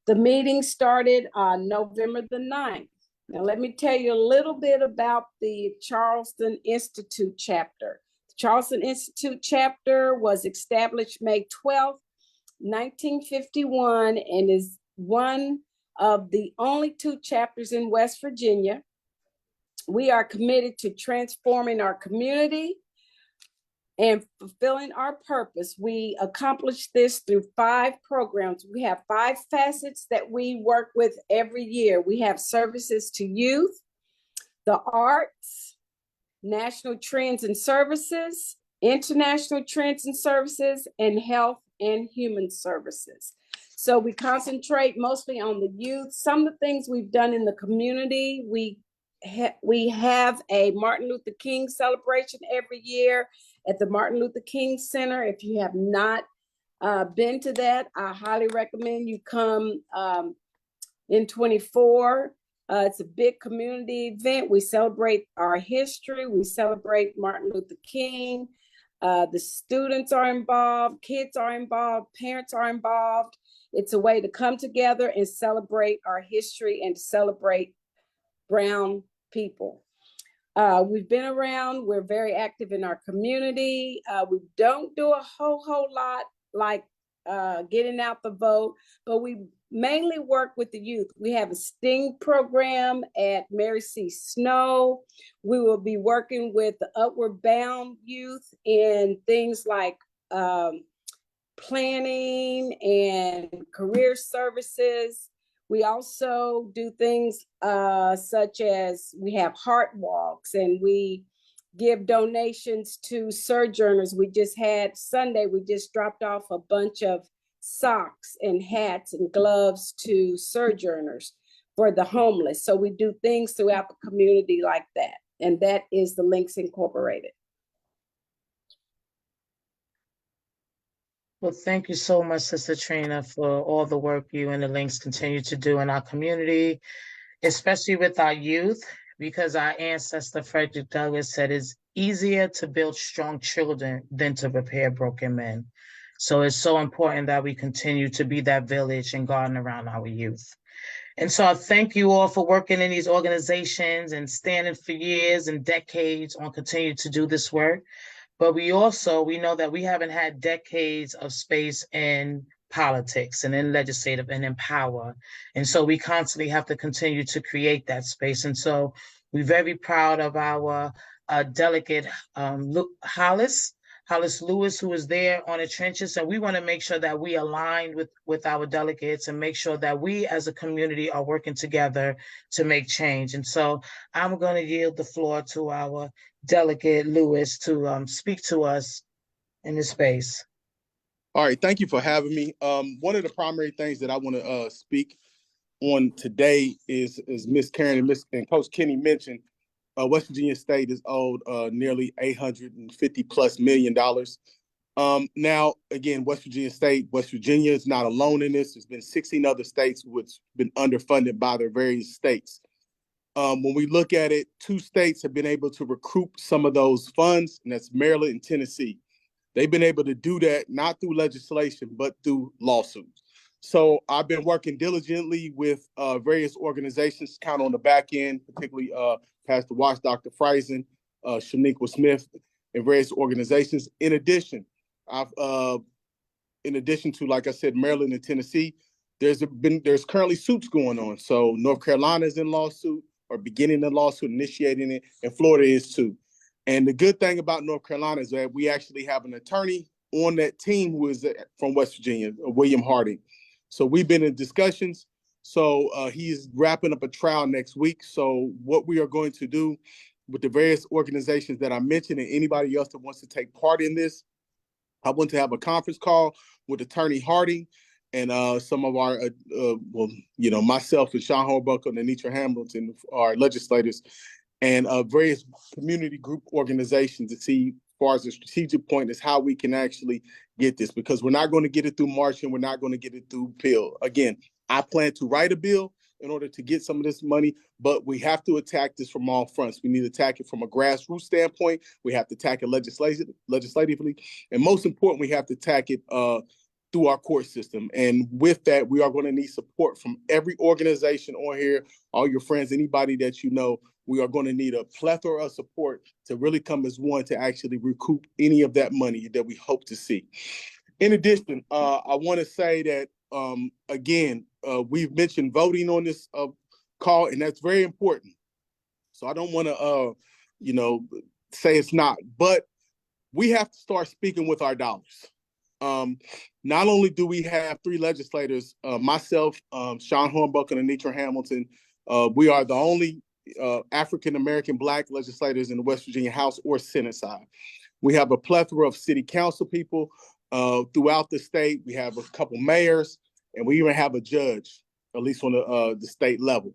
The meeting started on November the 9th. Now, let me tell you a little bit about the Charleston Institute chapter. Charleston Institute chapter was established May 12th, 1951, and is one of the only 2 chapters in West Virginia. We are committed to transforming our community and fulfilling our purpose. We accomplish this through 5 programs. We have 5 facets that we work with every year. We have services to youth, the arts, national trends and services, international trends and services, and health and human services. So we concentrate mostly on the youth. Some of the things we've done in the community, we have a Martin Luther King celebration every year at the Martin Luther King Center. If you have not been to that, I highly recommend you come in 24. It's a big community event. We celebrate our history. We celebrate Martin Luther King. The students are involved, kids are involved, parents are involved. It's a way to come together and celebrate our history and to celebrate Brown people. We've been around, we're very active in our community. We don't do a whole lot like getting out the vote, but we mainly work with the youth. We have a STING program at Mary C. Snow. We will be working with the Upward Bound youth in things like planning and career services. We also do things such as we have heart walks, and we give donations to sojourners. We just had Sunday, we just dropped off a bunch of socks and hats and gloves to sojourners for the homeless. So we do things throughout the community like that. And that is the Links Incorporated. Well, thank you so much, Sister Trina, for all the work you and the Links continue to do in our community, especially with our youth, because our ancestor Frederick Douglass said it's easier to build strong children than to repair broken men. So it's so important that we continue to be that village and garden around our youth. And so I thank you all for working in these organizations and standing for years and decades on continue to do this work. But we know that we haven't had decades of space in politics and in legislative and in power. And so we constantly have to continue to create that space. And so we're very proud of our delegate, Hollis Lewis, who is there on the trenches. And we want to make sure that we align with our delegates and make sure that we as a community are working together to make change. And so I'm going to yield the floor to our delegate Lewis to speak to us in this space. All right, thank you for having me. One of the primary things that I want to speak on today is Miss Karen and Coach Kenny mentioned, West Virginia State is owed nearly $850+ million. Now, again, West Virginia is not alone in this. There's been 16 other states which have been underfunded by their various states. When we look at it, 2 states have been able to recoup some of those funds, and that's Maryland and Tennessee. They've been able to do that not through legislation, but through lawsuits. So I've been working diligently with various organizations, kind of on the back end, particularly Pastor Watts, Dr. Friesen, Shaniqua Smith, and various organizations. In addition to, like I said, Maryland and Tennessee, there's currently suits going on. So North Carolina is in lawsuit or beginning the lawsuit, initiating it, and Florida is too. And the good thing about North Carolina is that we actually have an attorney on that team who is from West Virginia, William Harding. So we've been in discussions. So he's wrapping up a trial next week. So what we are going to do with the various organizations that I mentioned and anybody else that wants to take part in this, I want to have a conference call with Attorney Harding and some of our, myself and Sean Horbuckle and Anitra Hamilton, our legislators, and various community group organizations to see, as far as the strategic point, is how we can actually get this, because we're not going to get it through March and we're not going to get it through Peel. Again, I plan to write a bill in order to get some of this money, but we have to attack this from all fronts. We need to attack it from a grassroots standpoint. We have to attack it legislatively. And most important, we have to attack it through our court system. And with that, we are going to need support from every organization on here, all your friends, anybody that you know. We are going to need a plethora of support to really come as one to actually recoup any of that money that we hope to see. In addition, I want to say that, again, we've mentioned voting on this call, and that's very important. So I don't want to, say it's not. But we have to start speaking with our dollars. Not only do we have 3 legislators, myself, Sean Hornbuckle, and Anitra Hamilton, we are the only African-American Black legislators in the West Virginia House or Senate side. We have a plethora of city council people throughout the state. We have a couple mayors, and we even have a judge, at least on the state level.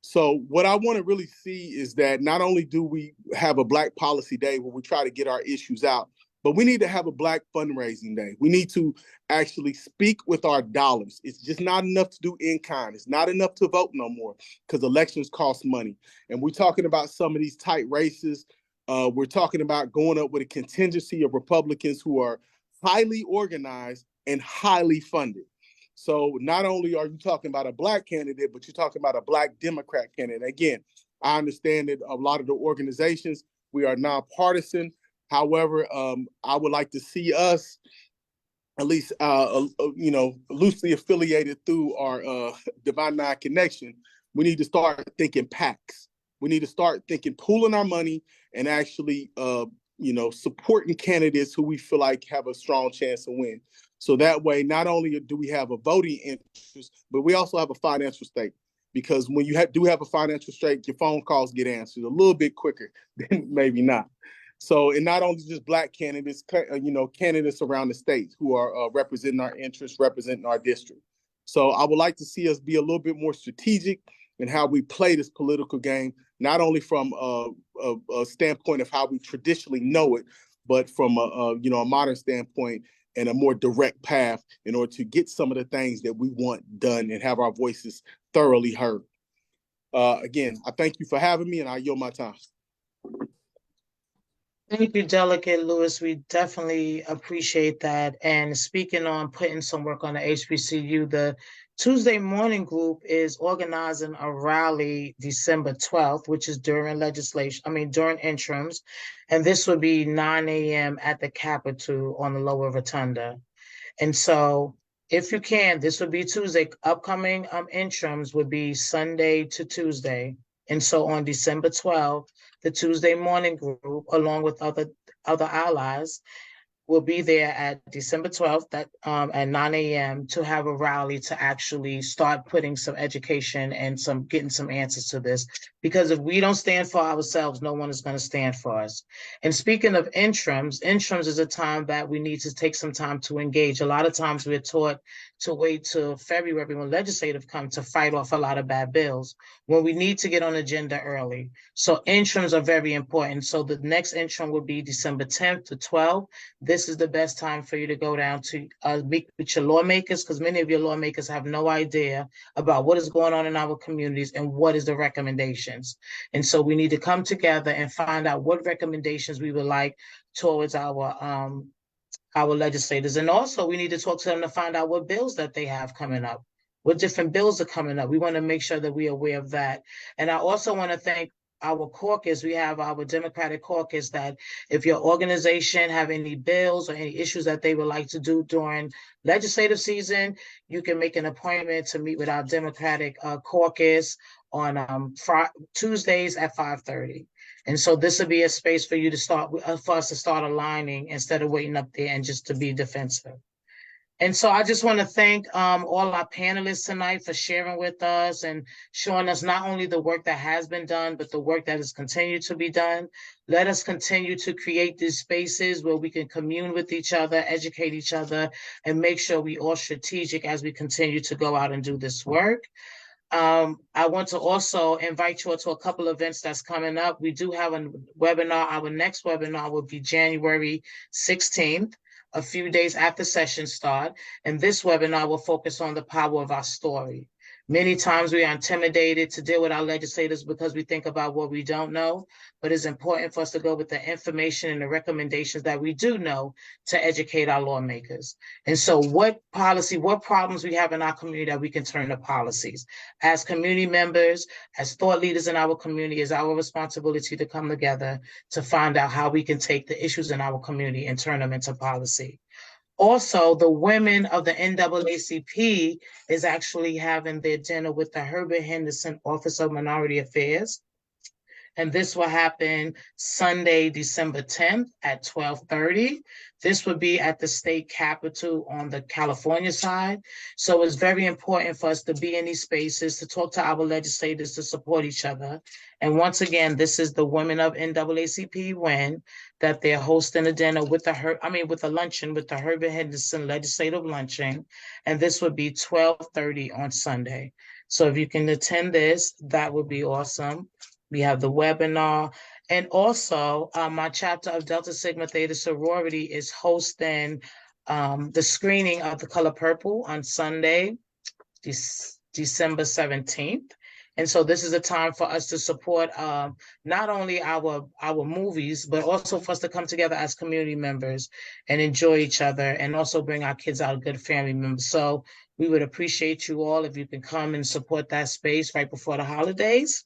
So what I want to really see is that not only do we have a Black Policy Day where we try to get our issues out, but we need to have a Black fundraising day. We need to actually speak with our dollars. It's just not enough to do in kind. It's not enough to vote no more because elections cost money. And we're talking about some of these tight races. We're talking about going up with a contingency of Republicans who are highly organized and highly funded. So not only are you talking about a Black candidate, but you're talking about a Black Democrat candidate. Again, I understand that a lot of the organizations, we are nonpartisan. However, I would like to see us at least, loosely affiliated through our Divine Nine connection. We need to start thinking PACs. We need to start thinking pooling our money and actually, supporting candidates who we feel like have a strong chance to win. So that way, not only do we have a voting interest, but we also have a financial stake. Because when you do have a financial stake, your phone calls get answered a little bit quicker than maybe not. So, and not only just Black candidates, candidates around the state who are representing our interests, representing our district. So I would like to see us be a little bit more strategic in how we play this political game, not only from a standpoint of how we traditionally know it, but from a modern standpoint and a more direct path in order to get some of the things that we want done and have our voices thoroughly heard. Again, I thank you for having me, and I yield my time. Thank you, Delegate Lewis. We definitely appreciate that. And speaking on putting some work on the HBCU, the Tuesday morning group is organizing a rally December 12th, which is during during interims. And this would be 9 a.m. at the Capitol on the Lower Rotunda. And so if you can, this would be Tuesday. Upcoming interims would be Sunday to Tuesday. And so on December 12th, the Tuesday morning group, along with other allies, will be there at December 12th at 9 a.m. to have a rally to actually start putting some education and getting some answers to this. Because if we don't stand for ourselves, no one is going to stand for us. And speaking of interims is a time that we need to take some time to engage. A lot of times we're taught to wait till February when legislative comes to fight off a lot of bad bills, when we need to get on agenda early. So interims are very important. So the next interim will be December 10th to 12th. This is the best time for you to go down to meet with your lawmakers, because many of your lawmakers have no idea about what is going on in our communities and what is the recommendations. And so we need to come together and find out what recommendations we would like towards our legislators. And also we need to talk to them to find out what bills that they have coming up, what different bills are coming up. We want to make sure that we're aware of that. And I also want to thank our caucus. We have our Democratic caucus that if your organization have any bills or any issues that they would like to do during legislative season, you can make an appointment to meet with our Democratic caucus on Tuesdays at 5:30. And so this will be a space for you to for us to start aligning instead of waiting up there and just to be defensive. And so I just want to thank all our panelists tonight for sharing with us and showing us not only the work that has been done, but the work that is continued to be done. Let us continue to create these spaces where we can commune with each other, educate each other, and make sure we all strategic as we continue to go out and do this work. I want to also invite you all to a couple of events that's coming up. We do have a webinar. Our next webinar will be January 16th. A few days after session start, and this webinar will focus on the power of our story. Many times we are intimidated to deal with our legislators because we think about what we don't know, but it's important for us to go with the information and the recommendations that we do know to educate our lawmakers. And so what problems we have in our community that we can turn to policies. As community members, as thought leaders in our community, it's our responsibility to come together to find out how we can take the issues in our community and turn them into policy. Also, the women of the NAACP is actually having their dinner with the Herbert Henderson Office of Minority Affairs. And this will happen Sunday, December 10th at 12:30. This would be at the state capitol on the California side. So it's very important for us to be in these spaces, to talk to our legislators, to support each other. And once again, this is the Women of NAACP WIN that they're hosting a dinner with with a luncheon with the Herbert Henderson Legislative Luncheon. And this would be 12:30 on Sunday. So if you can attend this, that would be awesome. We have the webinar. And also, my chapter of Delta Sigma Theta Sorority is hosting the screening of The Color Purple on Sunday, December 17th. And so this is a time for us to support not only our movies, but also for us to come together as community members and enjoy each other, and also bring our kids out, good family members. So we would appreciate you all if you can come and support that space right before the holidays.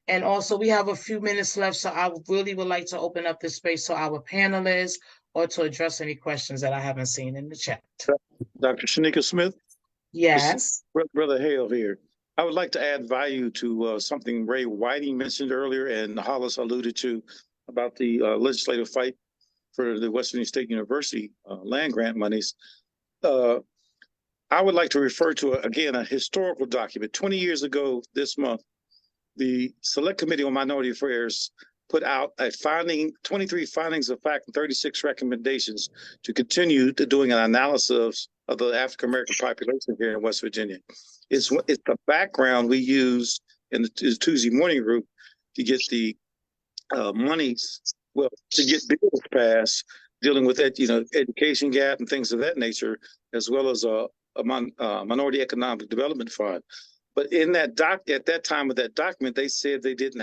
And also, we have a few minutes left, so I really would like to open up this space to our panelists or to address any questions that I haven't seen in the chat. Dr. Shanika Smith? Yes. Brother Hale here. I would like to add value to something Ray Whiting mentioned earlier and Hollis alluded to about the legislative fight for the West Virginia State University land grant monies. I would like to refer to, again, a historical document. 20 years ago this month, the Select Committee on Minority Affairs put out a 23 findings of fact and 36 recommendations to continue to doing an analysis of the African-American population here in West Virginia. It's the background we use in the Tuesday morning group to get the monies, well, to get bills passed, dealing with that, education gap and things of that nature, as well as a Minority Economic Development Fund. But in that at that time of that document, they said they didn't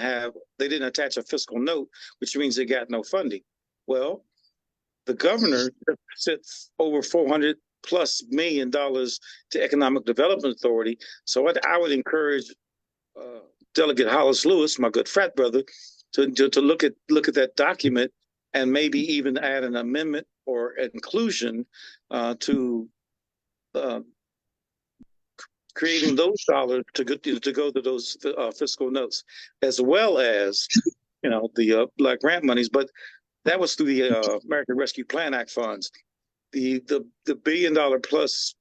attach a fiscal note, which means they got no funding. Well, the governor sits over $400+ million to Economic Development Authority. So I would encourage Delegate Hollis Lewis, my good frat brother, to look at that document and maybe even add an amendment or inclusion to creating those dollars to go to those fiscal notes, as well as the Black grant monies. But that was through the American Rescue Plan Act funds. The $1 billion plus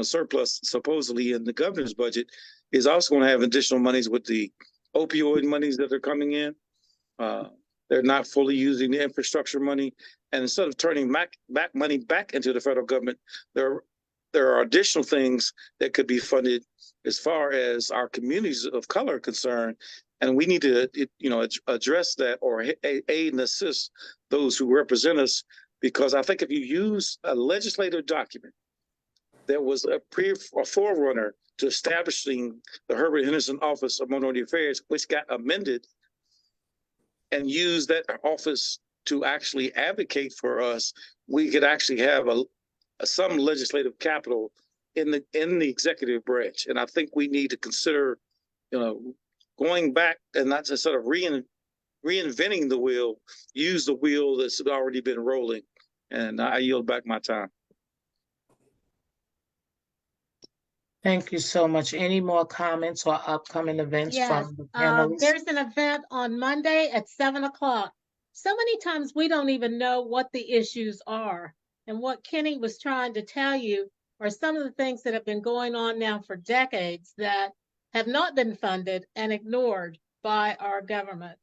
surplus supposedly in the governor's budget is also going to have additional monies with the opioid monies that are coming in. They're not fully using the infrastructure money, and instead of turning back money back into the federal government, there are additional things that could be funded as far as our communities of color are concerned. And we need to, address that or aid and assist those who represent us, because I think if you use a legislative document that was a forerunner to establishing the Herbert Henderson Office of Minority Affairs, which got amended, and use that office to actually advocate for us, we could actually have some legislative capital in the executive branch. And I think we need to consider, going back and not just sort of reinventing the wheel, use the wheel that's already been rolling. And I yield back my time. Thank you so much. Any more comments or upcoming events from the panelists? There's an event on Monday at 7 o'clock. So many times we don't even know what the issues are. And what Kenny was trying to tell you are some of the things that have been going on now for decades that have not been funded and ignored by our government.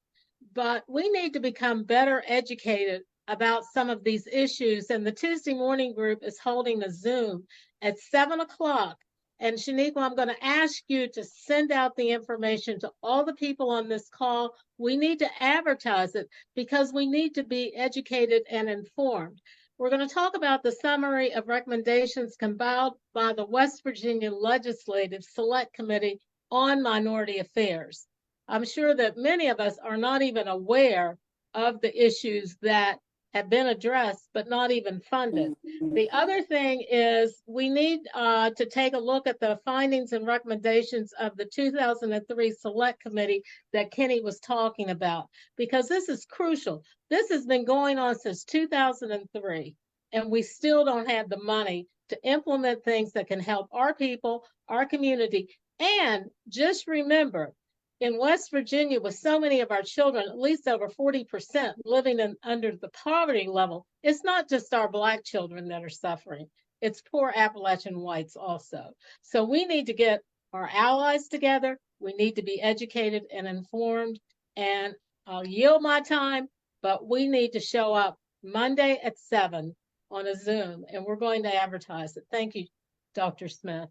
But we need to become better educated about some of these issues. And the Tuesday morning group is holding a Zoom at 7 o'clock. And Shaniqua, I'm going to ask you to send out the information to all the people on this call. We need to advertise it because we need to be educated and informed. We're going to talk about the summary of recommendations compiled by the West Virginia Legislative Select Committee on Minority Affairs. I'm sure that many of us are not even aware of the issues that have been addressed, but not even funded. The other thing is we need to take a look at the findings and recommendations of the 2003 Select Committee that Kenny was talking about, because this is crucial. This has been going on since 2003, and we still don't have the money to implement things that can help our people, our community. And just remember, in West Virginia, with so many of our children, at least over 40% living under the poverty level, it's not just our Black children that are suffering. It's poor Appalachian whites also. So we need to get our allies together. We need to be educated and informed. And I'll yield my time, but we need to show up Monday at 7 on a Zoom, and we're going to advertise it. Thank you, Dr. Smith.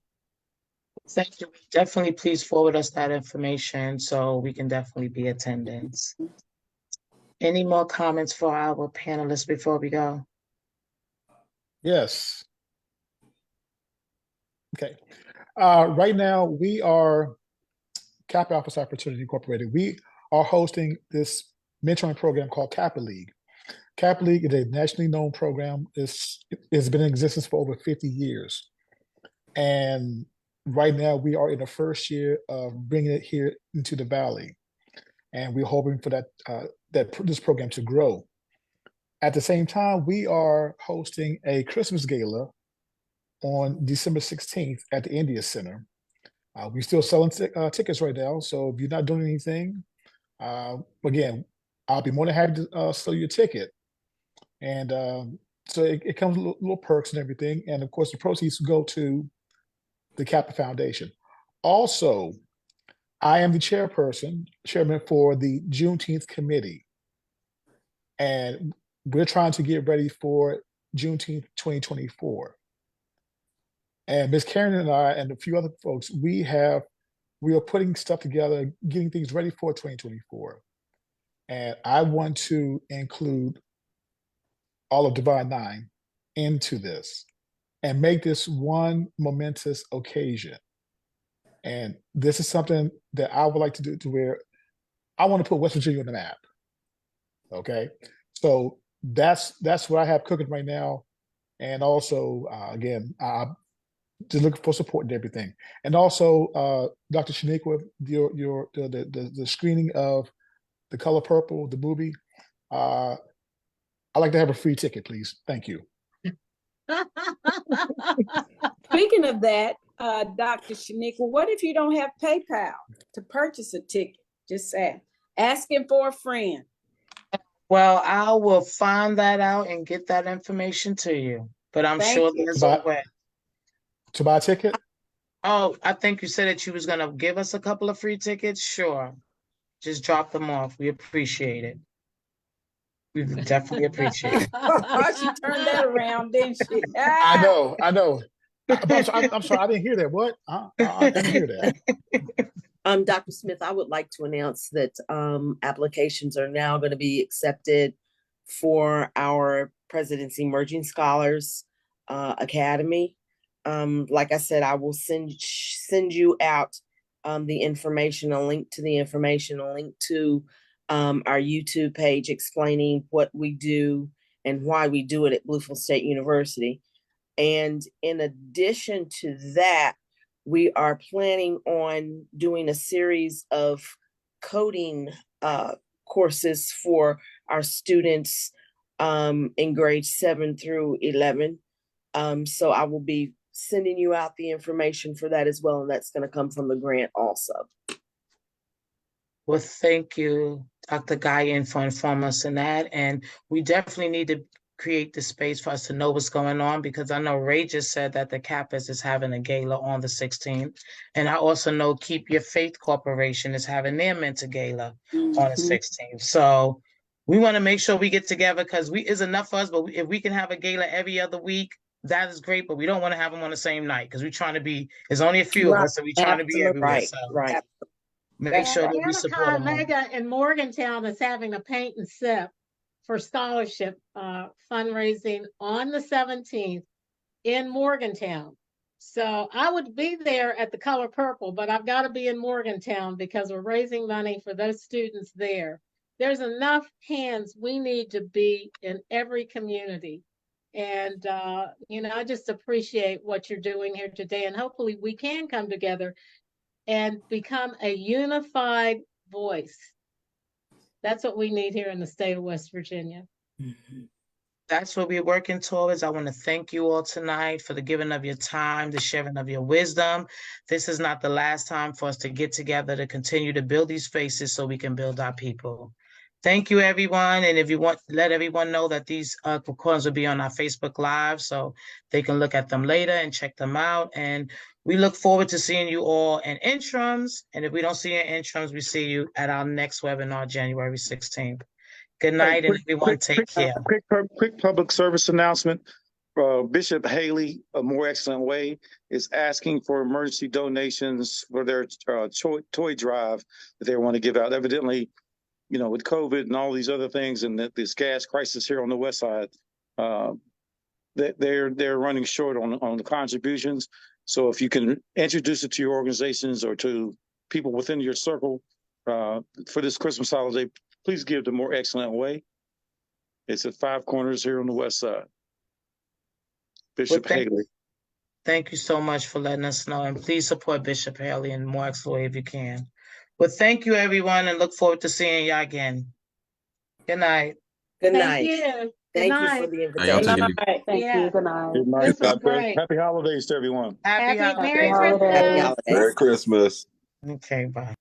Thank you. Definitely please forward us that information so we can definitely be attendance. Any more comments for our panelists before we go? Yes. Okay. Right now, we are Kappa Alpha Psi Fraternity Incorporated. We are hosting this mentoring program called Kappa League. Kappa League is a nationally known program. It's been in existence for over 50 years. And right now, we are in the first year of bringing it here into the Valley. And we're hoping for this program to grow. At the same time, we are hosting a Christmas gala on December 16th at the India Center. We're still selling tickets right now, so if you're not doing anything, again, I'll be more than happy to sell you a ticket. And so it comes with little perks and everything. And of course, the proceeds go to the Kappa Foundation. Also, I am the chairman for the Juneteenth committee. And we're trying to get ready for Juneteenth 2024. And Ms. Karen and I and a few other folks, we are putting stuff together, getting things ready for 2024. And I want to include all of Divine Nine into this and make this one momentous occasion. And this is something that I would like to do to where I want to put West Virginia on the map. Okay. So that's what I have cooking right now. And also, again, just looking for support and everything. And also, Dr. Shaniqua, the screening of The Color Purple, the movie, I'd like to have a free ticket, please. Thank you. Speaking of that, Dr. Shaniqua, what if you don't have PayPal to purchase a ticket? Just asking for a friend. Well, I will find that out and get that information to you. But I'm sure there's a way. To buy a ticket? Oh, I think you said that you was going to give us a couple of free tickets. Sure. Just drop them off. We appreciate it. We definitely appreciate it. She turned that around, didn't she? I know. I'm sorry, I didn't hear that. What? I didn't hear that. Dr. Smith, I would like to announce that applications are now going to be accepted for our President's Emerging Scholars Academy. Like I said, I will send you out the information, a link to the information, a link to our YouTube page explaining what we do and why we do it at Bluefield State University. And in addition to that, we are planning on doing a series of coding courses for our students in grades 7 through 11. So I will be sending you out the information for that as well, and that's going to come from the grant also. Well, thank you, Dr. Guyon, for informing us in that. And we definitely need to create the space for us to know what's going on, because I know Ray just said that the Kappas is having a gala on the 16th. And I also know Keep Your Faith Corporation is having their mentor gala on the 16th. So we want to make sure we get together, because it's enough for us, but if we can have a gala every other week, that is great, but we don't want to have them on the same night, because we're trying to be, there's only a few of us, so we're trying to be everywhere. Right, so right. Make sure that we support them. Mega in Morgantown is having a paint and sip for scholarship fundraising on the 17th in Morgantown. So I would be there at the Color Purple, but I've got to be in Morgantown because we're raising money for those students there. There's enough hands we need to be in every community. And, I just appreciate what you're doing here today. And hopefully we can come together and become a unified voice. That's what we need here in the state of West Virginia. that's what we're working towards. I want to thank you all tonight for the giving of your time, the sharing of your wisdom. This is not the last time for us to get together to continue to build these spaces so we can build our people. Thank you, everyone. And if you want, let everyone know that these recordings will be on our Facebook Live so they can look at them later and check them out. And we look forward to seeing you all in interims. And if we don't see you in interims, we see you at our next webinar, January 16th. Good night, and everyone take care. Quick public service announcement. Bishop Haley, A More Excellent Way, is asking for emergency donations for their toy drive that they want to give out. Evidently, you know, with COVID and all these other things and this gas crisis here on the west side, they're running short on the contributions. So if you can introduce it to your organizations or to people within your circle for this Christmas holiday, please give the More Excellent Way. It's at 5 Corners here on the west side. Bishop Haley. Thank you so much for letting us know, and please support Bishop Haley and More Excellent Way if you can. Well, thank you, everyone, and look forward to seeing you again. Good night. Good Thank night. you. Good Thank you night. for the How y'all invitation. take it? Thank Yeah. you. Good night. Good night. This was God bless. great. Happy holidays to everyone. Happy Merry holidays. holidays. Christmas. Happy holidays. Merry Christmas. Okay, bye.